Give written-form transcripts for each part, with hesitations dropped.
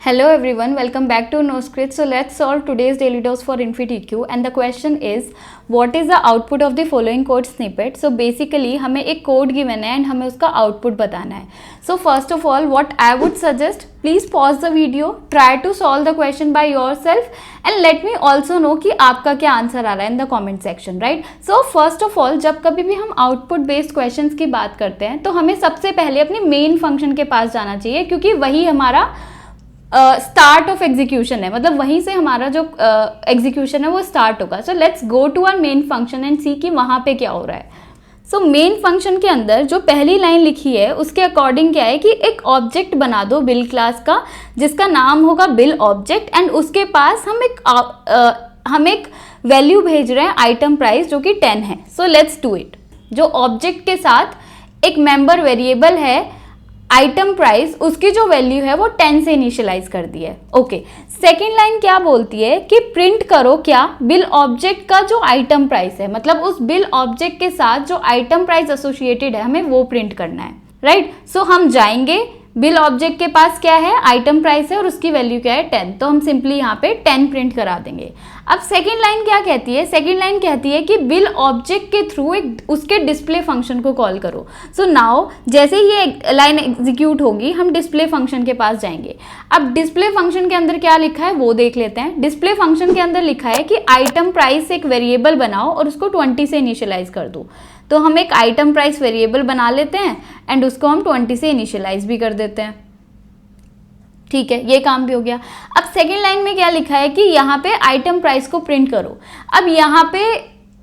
Hello everyone, welcome back to NoScript. So let's solve today's daily dose for InfyTQ and the question is what is the output of the following code snippet. So basically हमें एक code given है and हमें उसका output बताना है. So first of all what I would suggest, please pause the video, try to solve the question by yourself and let me also know कि आपका क्या आंसर आ रहा है in the comment section, right? So first of all जब कभी भी हम output based questions की बात करते हैं तो हमें सबसे पहले अपनी main function के पास जाना चाहिए क्योंकि वही हमारा स्टार्ट ऑफ एग्जीक्यूशन है, मतलब वहीं से हमारा जो एग्जीक्यूशन है वो स्टार्ट होगा. So let's go to our main function and see कि वहाँ पे क्या हो रहा है. सो मेन फंक्शन के अंदर जो पहली लाइन लिखी है उसके अकॉर्डिंग क्या है कि एक ऑब्जेक्ट बना दो बिल क्लास का जिसका नाम होगा बिल ऑब्जेक्ट एंड उसके पास हम एक वैल्यू भेज रहे हैं आइटम प्राइस जो कि 10 है. So let's do it. जो ऑब्जेक्ट के साथ एक मेंबर वेरिएबल है आइटम प्राइस, उसकी जो वैल्यू है वो 10 से इनिशियलाइज कर दी है. ओके, सेकेंड लाइन क्या बोलती है कि प्रिंट करो क्या बिल ऑब्जेक्ट का जो आइटम प्राइस है, मतलब उस बिल ऑब्जेक्ट के साथ जो आइटम प्राइस एसोसिएटेड है हमें वो प्रिंट करना है, राइट. सो हम जाएंगे, बिल ऑब्जेक्ट के पास क्या है, आइटम प्राइस है और उसकी वैल्यू क्या है 10, तो हम सिंपली यहाँ पे 10 प्रिंट करा देंगे. अब सेकेंड लाइन क्या कहती है, सेकेंड लाइन कहती है कि बिल ऑब्जेक्ट के थ्रू एक उसके डिस्प्ले फंक्शन को कॉल करो. सो नाउ जैसे ही ये लाइन एग्जीक्यूट होगी हम डिस्प्ले फंक्शन के पास जाएंगे. अब डिस्प्ले फंक्शन के अंदर क्या लिखा है वो देख लेते हैं. डिस्प्ले फंक्शन के अंदर लिखा है कि आइटम प्राइस एक वेरिएबल बनाओ और उसको 20 से इनिशियलाइज कर दो. तो हम एक आइटम प्राइस वेरिएबल बना लेते हैं एंड उसको हम 20 से इनिशियलाइज भी कर देते हैं. ठीक है, ये काम भी हो गया. अब सेकेंड लाइन में क्या लिखा है कि यहाँ पे आइटम प्राइस को प्रिंट करो. अब यहाँ पे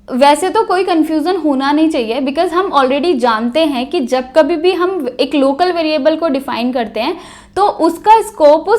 वैसे तो कोई कंफ्यूजन होना नहीं चाहिए बिकॉज हम ऑलरेडी जानते हैं कि जब कभी भी हम एक लोकल वेरिएबल को डिफाइन करते हैं तो उसका स्कोप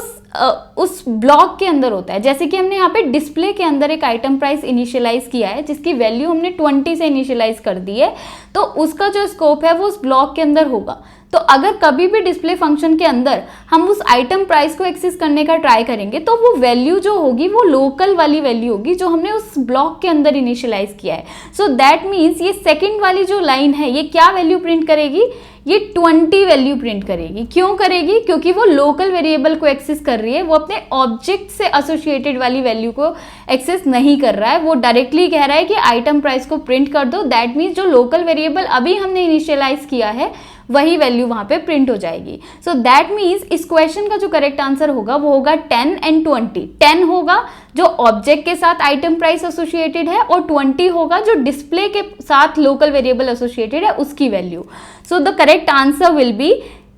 उस ब्लॉक के अंदर होता है. जैसे कि हमने यहाँ पे डिस्प्ले के अंदर एक आइटम प्राइस इनिशियलाइज किया है जिसकी वैल्यू हमने 20 से इनिशियलाइज कर दी है, तो उसका जो स्कोप है वो उस ब्लॉक के अंदर होगा. तो अगर कभी भी डिस्प्ले फंक्शन के अंदर हम उस आइटम प्राइस को एक्सेस करने का ट्राई करेंगे तो वो वैल्यू जो होगी वो लोकल वाली वैल्यू होगी जो हमने उस ब्लॉक के अंदर इनिशियलाइज किया है. सो दैट मीन्स ये सेकंड वाली जो लाइन है ये क्या वैल्यू प्रिंट करेगी, ये 20 वैल्यू प्रिंट करेगी. क्यों करेगी, क्योंकि वो लोकल वेरिएबल को एक्सेस कर रही है, वो अपने ऑब्जेक्ट से एसोसिएटेड वाली वैल्यू को एक्सेस नहीं कर रहा है. वो डायरेक्टली कह रहा है कि आइटम प्राइस को प्रिंट कर दो. दैट मीन्स जो लोकल वेरिएबल अभी हमने इनिशियलाइज किया है वही वैल्यू वहां पे प्रिंट हो जाएगी. सो दैट मीन्स इस क्वेश्चन का जो करेक्ट आंसर होगा वो होगा 10 एंड 20. 10 होगा जो ऑब्जेक्ट के साथ आइटम प्राइस एसोसिएटेड है और 20 होगा जो डिस्प्ले के साथ लोकल वेरिएबल एसोसिएटेड है उसकी value. So the correct answer will be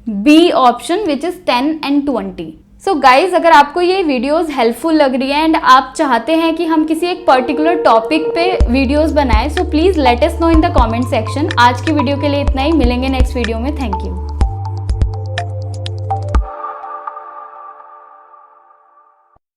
B option which is 10 and 20. So guys, अगर आपको ये वीडियोस हेल्पफुल लग रही है एंड आप चाहते हैं कि हम किसी एक पर्टिकुलर टॉपिक पे वीडियोस बनाएं, so please let us know in the comment section. आज की वीडियो के लिए इतना ही, मिलेंगे नेक्स्ट वीडियो में. Thank you.